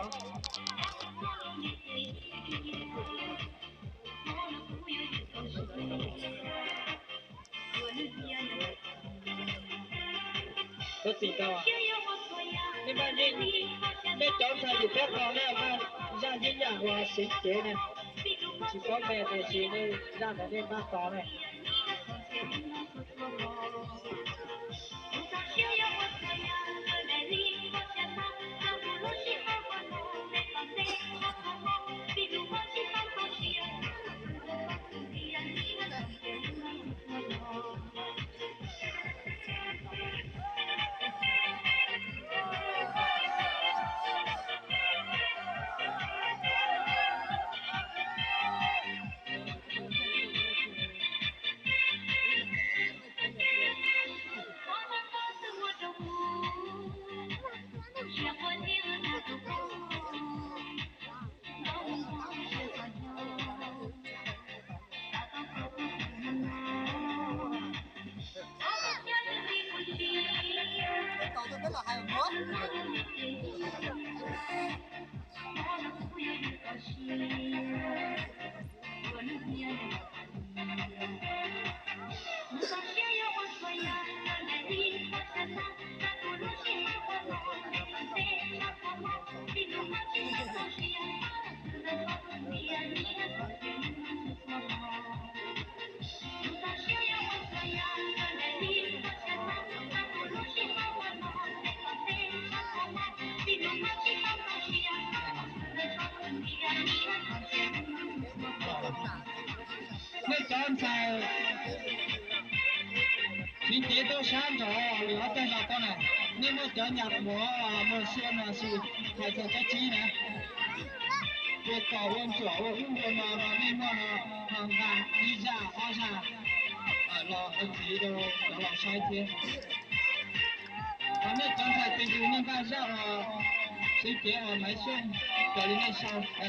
了。都知道啊。你把你讲出就别讲了，那让人家我心结呢。是方面的是你让人家把讲呢。那刚才你跌到山上，你要在哪个呢？你没讲入我啊，没说那是还在这机呢。我搞完做，我用过你么看一下二下，老几都老晒天。那刚才跟你们干啥啊？谁给我没送，叫你们烧哎。